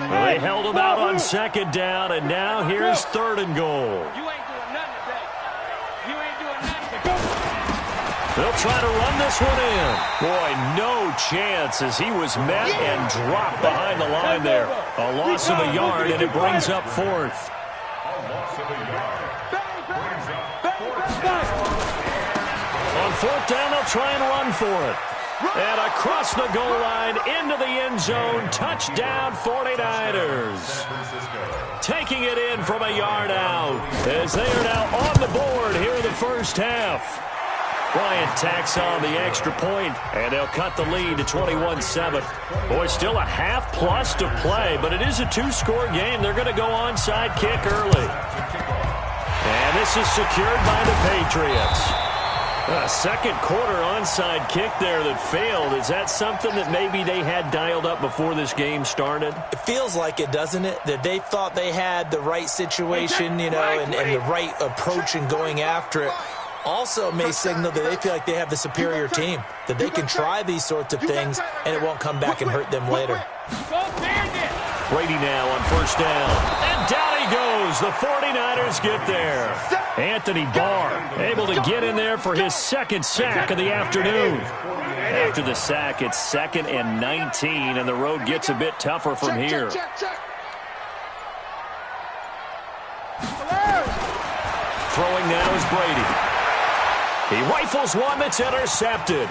Well, they held him out on 2nd down, and now here's 3rd and goal. They'll try to run this one in. Boy, no chance as he was met and dropped behind the line there. A loss of a yard, and it brings up 4th. On 4th down, they'll try and run for it. And across the goal line, into the end zone, touchdown 49ers. Taking it in from a yard out as they are now on the board here in the first half. Bryant tacks on the extra point, and they'll cut the lead to 21-7. Boy, still a half plus to play, but it is a 2-score game. They're going to go onside kick early. And this is secured by the Patriots. A second quarter onside kick there that failed. Is that something that maybe they had dialed up before this game started? It feels like it, doesn't it? That they thought they had the right situation, you know, and the right approach in going after it. Also may signal that they feel like they have the superior team, that they can try these sorts of things, and it won't come back and hurt them later. Brady now on 1st down. And down he goes. The 49ers get there. Anthony Barr able to get in there for his 2nd sack of the afternoon. After the sack, it's 2nd and 19, and the road gets a bit tougher from here. Throwing now is Brady. He rifles one that's intercepted.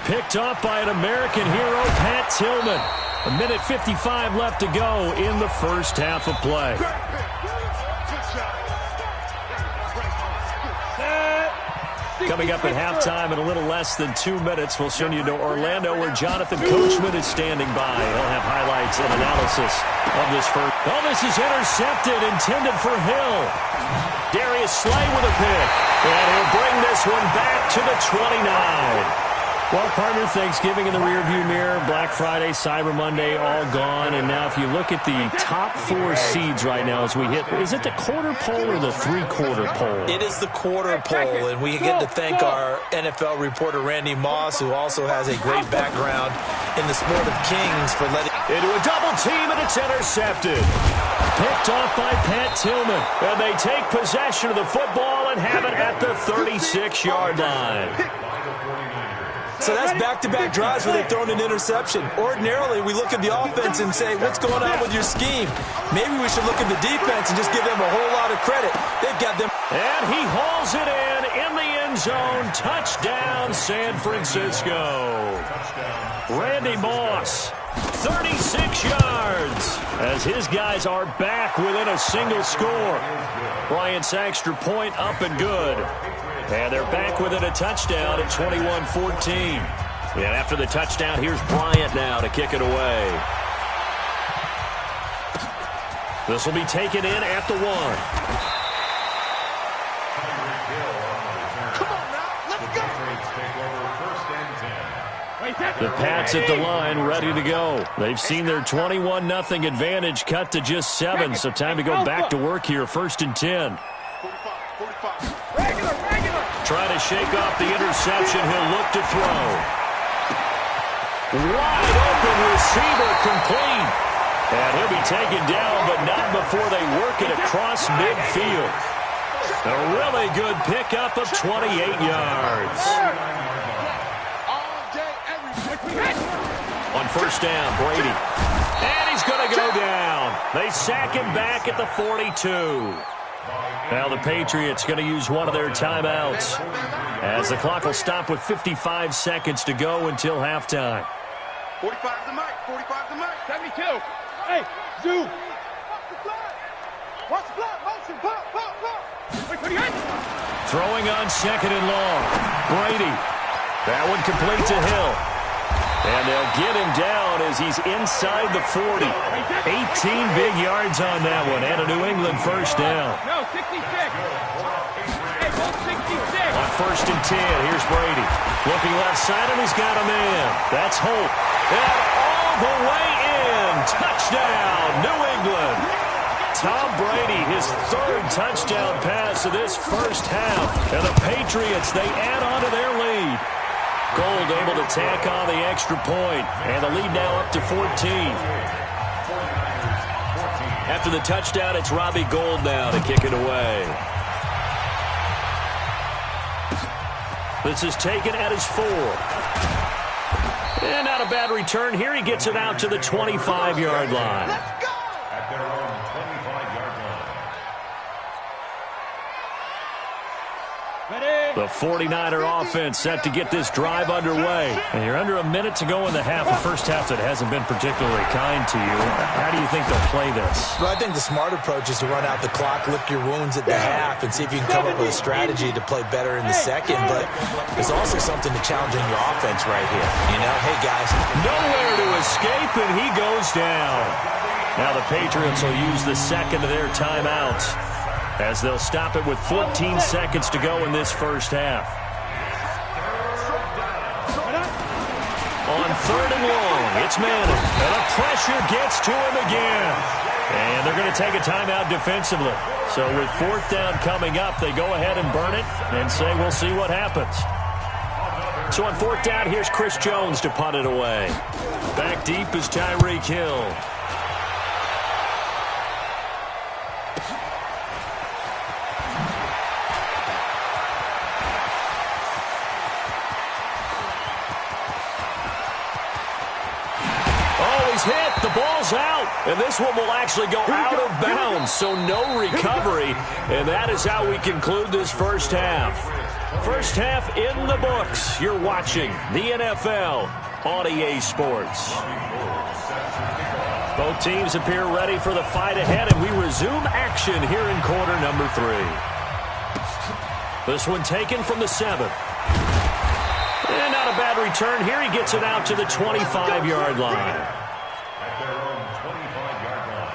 Picked off by an American hero, Pat Tillman. 1:55 left to go in the first half of play. Coming up at halftime in a little less than 2 minutes, we'll send you to Orlando where Jonathan Coachman is standing by. He'll have highlights and analysis of this first. Oh, this is intercepted, intended for Hill. Darius Slay with a pick, and he'll bring this one back to the 29. Well, partner, Thanksgiving in the rearview mirror, Black Friday, Cyber Monday, all gone. And now if you look at the top 4 seeds right now as we hit, is it the quarter pole or the 3/4 pole? It is the quarter pole, and we get to thank our NFL reporter, Randy Moss, who also has a great background in the sport of kings, for letting... Into a double team, and it's intercepted. Picked off by Pat Tillman. And they take possession of the football and have it at the 36-yard line. So that's back-to-back drives where they've thrown an interception. Ordinarily, we look at the offense and say, what's going on with your scheme? Maybe we should look at the defense and just give them a whole lot of credit. They've got them. And he hauls it in the end zone. Touchdown, San Francisco. Randy Moss, 36 yards, as his guys are back within a single score. Bryant's extra point up and good. And they're back within a touchdown at 21-14. And after the touchdown, here's Bryant now to kick it away. This will be taken in at the 1. Come on now, let's go. The Pats at the line, ready to go. They've seen their 21-0 advantage cut to just 7, so time to go back to work here. 1st and 10. 45. Regular. Trying to shake off the interception. He'll look to throw. Wide open receiver, complete. And he'll be taken down, but not before they work it across midfield. A really good pickup of 28 yards. On 1st down, Brady. And he's going to go down. They sack him back at the 42. Now the Patriots going to use one of their timeouts as the clock will stop with 55 seconds to go until halftime. 45 the mic. 75 the mic. 72. Hey, Zoo. Watch the block, motion, pull, pull, pull. Throwing on second and long. Brady. That one complete to Hill. And they'll get him down as he's inside the 40. 18 big yards on that one, and a New England first down. No, 66. Hey, both 66. On first and 10, here's Brady. Looking left side, and he's got a man. That's Holt. And all the way in. Touchdown, New England. Tom Brady, his third touchdown pass of this first half. And the Patriots, they add on to their lead. Gold able to tack on the extra point, and the lead now up to 14. After the touchdown, it's Robbie Gould now to kick it away. This is taken at his 4. And not a bad return here. He gets it out to the 25-yard line. At their own 25-yard line. The 49er offense set to get this drive underway. And you're under a minute to go in the half. A first half that hasn't been particularly kind to you. How do you think they'll play this? Well, I think the smart approach is to run out the clock, lick your wounds at the half, and see if you can come up with a strategy to play better in the second. But there's also something to challenging your offense right here. You know, hey, guys. Nowhere to escape, and he goes down. Now the Patriots will use the second of their timeouts, as they'll stop it with 14 seconds to go in this first half. On third and long, it's Madden. And the pressure gets to him again. And they're going to take a timeout defensively. So with fourth down coming up, they go ahead and burn it and say we'll see what happens. So on fourth down, here's Chris Jones to punt it away. Back deep is Tyreek Hill. Hit, the ball's out, and this one will actually go out of bounds, so no recovery, and that is how we conclude this first half. First half in the books. You're watching the NFL on EA Sports. Both teams appear ready for the fight ahead, and we resume action here in quarter number 3. This one taken from the 7. And not a bad return here. He gets it out to the 25-yard line. Their own 25-yard line.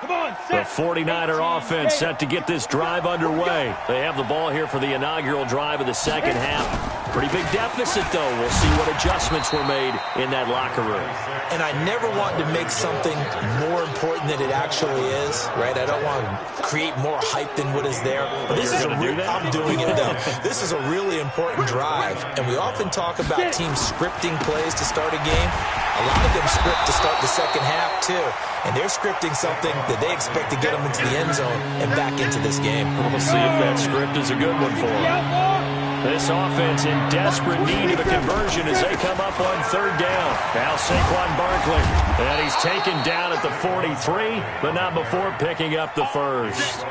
Come on, The set. 49er offense set to get this drive underway. They have the ball here for the inaugural drive of the second half. Pretty big deficit, though. We'll see what adjustments were made in that locker room. And I never want to make something more important than it actually is, right? I don't want to create more hype than what is there. But this is I'm doing it, though. This is a really important drive. And we often talk about teams scripting plays to start a game. A lot of them script to start the second half, too. And they're scripting something that they expect to get them into the end zone and back into this game. We'll see if that script is a good one for them. This offense in desperate need of a conversion as they come up on third down. Now Saquon Barkley. And he's taken down at the 43, but not before picking up the first.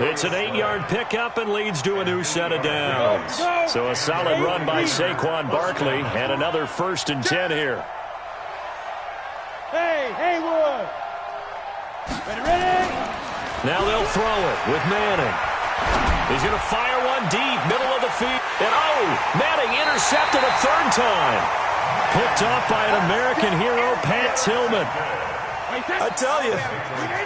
It's an 8-yard pickup and leads to a new set of downs. So a solid run by Saquon Barkley and another 1st and 10 here. Hey, Haywood. Ready? Now they'll throw it with Manning. He's going to fire one deep, middle of the field. And, Manning intercepted a third time. Picked off by an American hero, Pat Tillman. I tell you,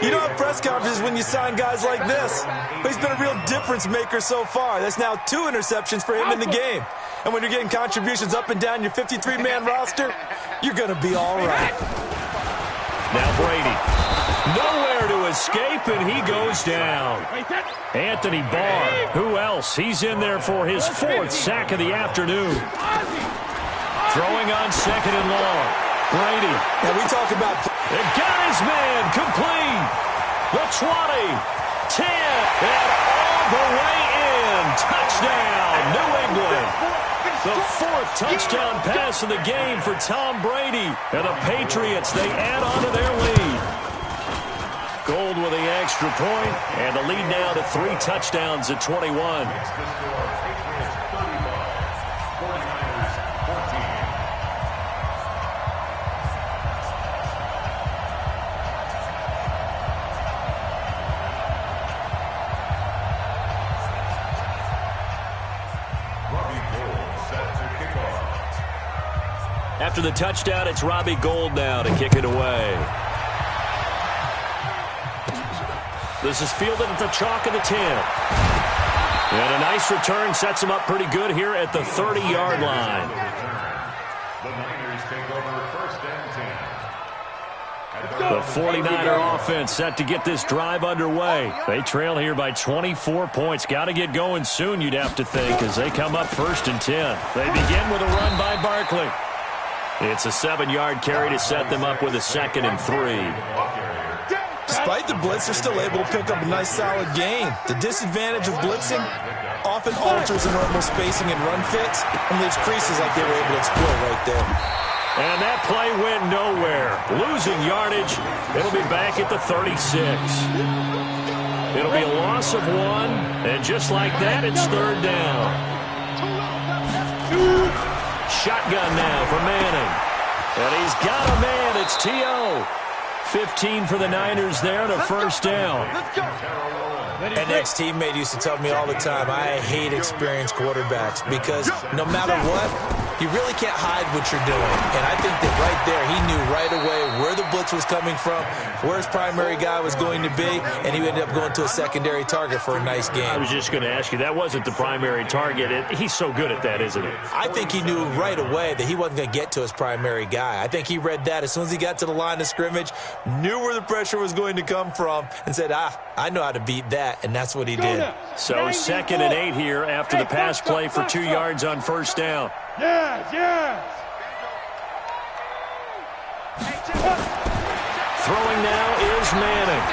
you don't have press conferences when you sign guys like this. But he's been a real difference maker so far. That's now 2 interceptions for him in the game. And when you're getting contributions up and down your 53-man roster, you're going to be all right. Now Brady. Nowhere to escape, and he goes down. Anthony Barr. Who else? He's in there for his 4th sack of the afternoon. Throwing on second and long. Brady. Now we talk about... And got his man complete. The 20, 10, and all the way in. Touchdown, New England. The 4th touchdown pass of the game for Tom Brady. And the Patriots, they add on to their lead. Gold with the extra point, and the lead now to 3 touchdowns at 21. After the touchdown, it's Robbie Gould now to kick it away. This is fielded at the chalk of the 10. And a nice return sets him up pretty good here at the 30-yard line. The Niners take over first and 10. The 49er offense set to get this drive underway. They trail here by 24 points. Got to get going soon, you'd have to think, as they come up first and 10. They begin with a run by Barkley. It's a 7-yard carry to set them up with a 2nd and 3. Despite the blitz, they're still able to pick up a nice, solid gain. The disadvantage of blitzing often alters the normal spacing and run fits, and leaves creases like they were able to exploit right there. And that play went nowhere. Losing yardage. It'll be back at the 36. It'll be a loss of 1, and just like that, it's 3rd down. Shotgun now for Manning. And he's got a man. It's T.O. 15 for the Niners there and a first down. An ex-teammate used to tell me all the time, I hate experienced quarterbacks because no matter what, you really can't hide what you're doing. And I think that right there, he knew right away where the blitz was coming from, where his primary guy was going to be, and he ended up going to a secondary target for a nice game. I was just going to ask you, that wasn't the primary target. He's so good at that, isn't he? I think he knew right away that he wasn't going to get to his primary guy. I think he read that as soon as he got to the line of scrimmage, knew where the pressure was going to come from, and said, I know how to beat that, and that's what he did. So 2nd and 8 here after the pass play for 2 yards on first down. Yes. Throwing now is Manning.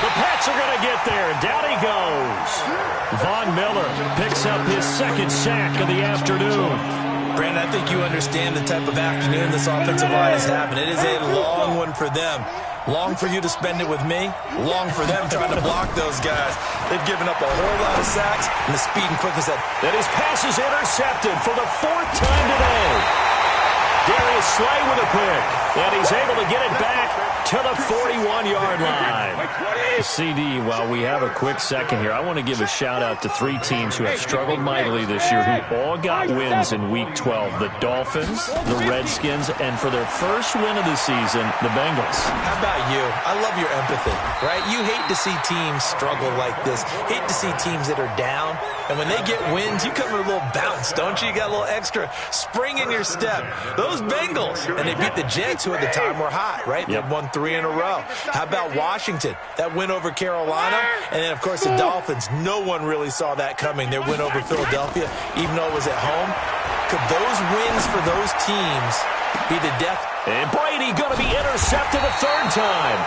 The Pats are going to get there. Down he goes. Von Miller picks up his 2nd sack of the afternoon. Brandon, I think you understand the type of afternoon this offensive line is having. It is a long one for them. Long for you to spend it with me. Long for them trying to block those guys. They've given up a whole lot of sacks, and the speed and quickness that his pass is intercepted for the 4th time today. Darius Slay with a pick, and he's able to get it back to the 41-yard line. CD, while we have a quick second here, I want to give a shout-out to 3 teams who have struggled mightily this year, who all got wins in Week 12. The Dolphins, the Redskins, and for their first win of the season, the Bengals. How about you? I love your empathy, right? You hate to see teams struggle like this. Hate to see teams that are down. And when they get wins, you come with a little bounce, don't you? You got a little extra spring in your step. Those Bengals, and they beat the Jets, who at the time were hot, right? They won 3 in a row. How about Washington? That win over Carolina. And then, of course, the Dolphins. No one really saw that coming. Their win over Philadelphia, even though it was at home. Could those wins for those teams be the death? And Brady going to be intercepted a 3rd time.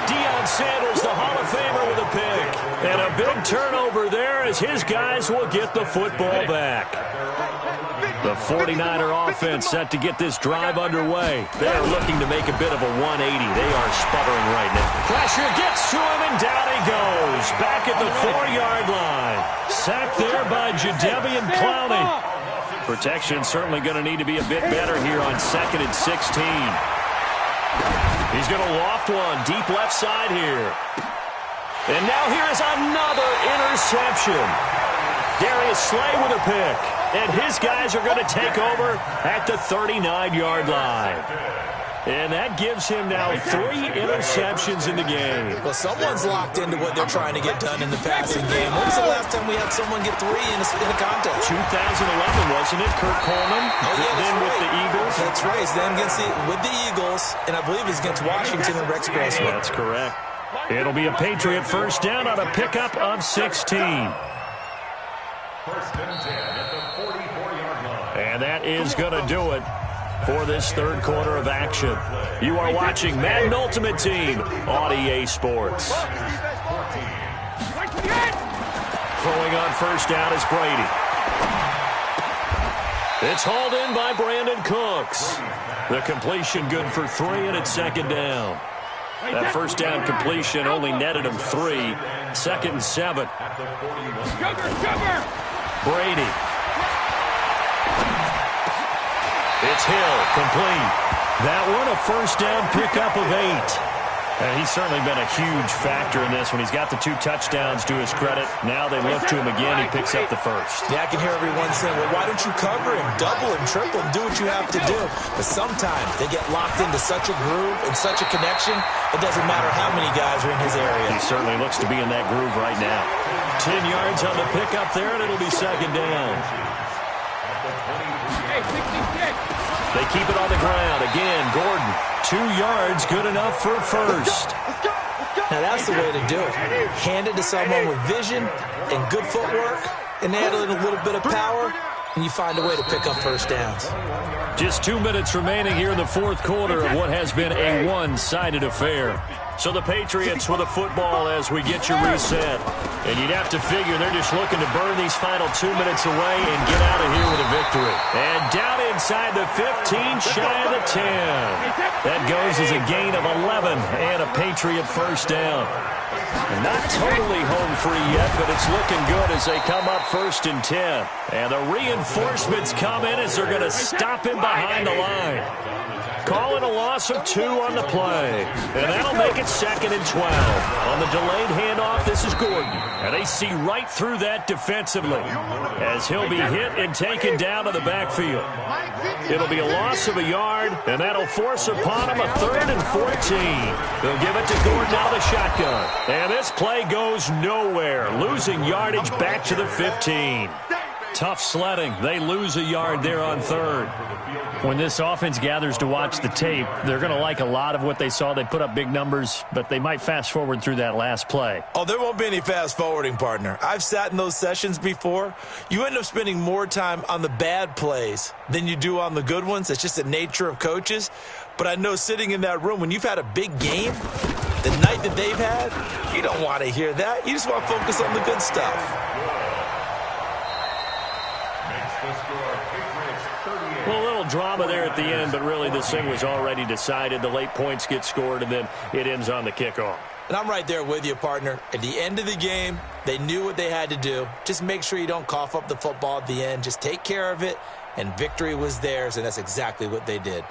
Deion Sanders, the Hall of Famer, with a pick. And a big turnover there as his guys will get the football back. The 49er offense set to get this drive underway. They're looking to make a bit of a 180. They are sputtering right now. Pressure gets to him, and down he goes. Back at the 4-yard line. Sacked there by Jadeveon Clowney. Protection certainly going to need to be a bit better here on 2nd and 16. He's going to loft one deep left side here. And now here is another interception. Darius Slay with a pick. And his guys are going to take over at the 39-yard line. And that gives him now 3 interceptions in the game. Well, someone's locked into what they're trying to get done in the passing game. When was the last time we had someone get 3 in a contest? 2011, wasn't it? Kurt Coleman. Oh, yeah, then with the Eagles. That's right. Then with the Eagles, and I believe it's against Washington and Rex Grossman. That's correct. It'll be a Patriot first down on a pickup of 16. First and 10 at the 44-yard line. And that is going to do it for this 3rd quarter of action. You are watching Madden Ultimate Team on EA Sports. Throwing on first down is Brady. It's hauled in by Brandon Cooks. The completion good for 3, and it's 2nd down. That first down completion only netted him 3. 2nd and 7. Brady. It's Hill, complete. That one a first down pickup of 8. And he's certainly been a huge factor in this when he's got the 2 touchdowns to his credit. Now they look to him again. He picks up the first. Yeah, I can hear everyone saying, well, why don't you cover him, double him, triple him, do what you have to do. But sometimes they get locked into such a groove and such a connection, it doesn't matter how many guys are in his area. He certainly looks to be in that groove right now. 10 yards on the pickup there, and it'll be second down. They keep it on the ground. Again, Gordon, 2 yards, good enough for a first. Now, that's the way to do it. Hand it to someone with vision and good footwork, and add in a little bit of power, and you find a way to pick up first downs. Just 2 minutes remaining here in the fourth quarter of what has been a one-sided affair. So the Patriots with a football as we get you reset. And you'd have to figure they're just looking to burn these final 2 minutes away and get out of here with a victory. And down inside the 15, shy of the 10. That goes as a gain of 11 and a Patriot first down. And not totally home free yet, but it's looking good as they come up 1st and 10. And the reinforcements come in as they're going to stop him behind the line. Calling a loss of 2 on the play. And that'll make it 2nd and 12. On the delayed handoff, this is Gordon. And they see right through that defensively as he'll be hit and taken down to the backfield. It'll be a loss of a yard, and that'll force upon him a 3rd and 14. They'll give it to Gordon out of the shotgun. And this play goes nowhere, losing yardage back to the 15. Tough sledding. They lose a yard there on 3rd. When this offense gathers to watch the tape, they're going to like a lot of what they saw. They put up big numbers, but they might fast forward through that last play. Oh, there won't be any fast forwarding, partner. I've sat in those sessions before. You end up spending more time on the bad plays than you do on the good ones. It's just the nature of coaches. But I know sitting in that room, when you've had a big game, the night that they've had, you don't want to hear that. You just want to focus on the good stuff. Well, a little drama there at the end, but really this thing was already decided. The late points get scored, and then it ends on the kickoff. And I'm right there with you, partner. At the end of the game, they knew what they had to do. Just make sure you don't cough up the football at the end. Just take care of it, and victory was theirs, and that's exactly what they did.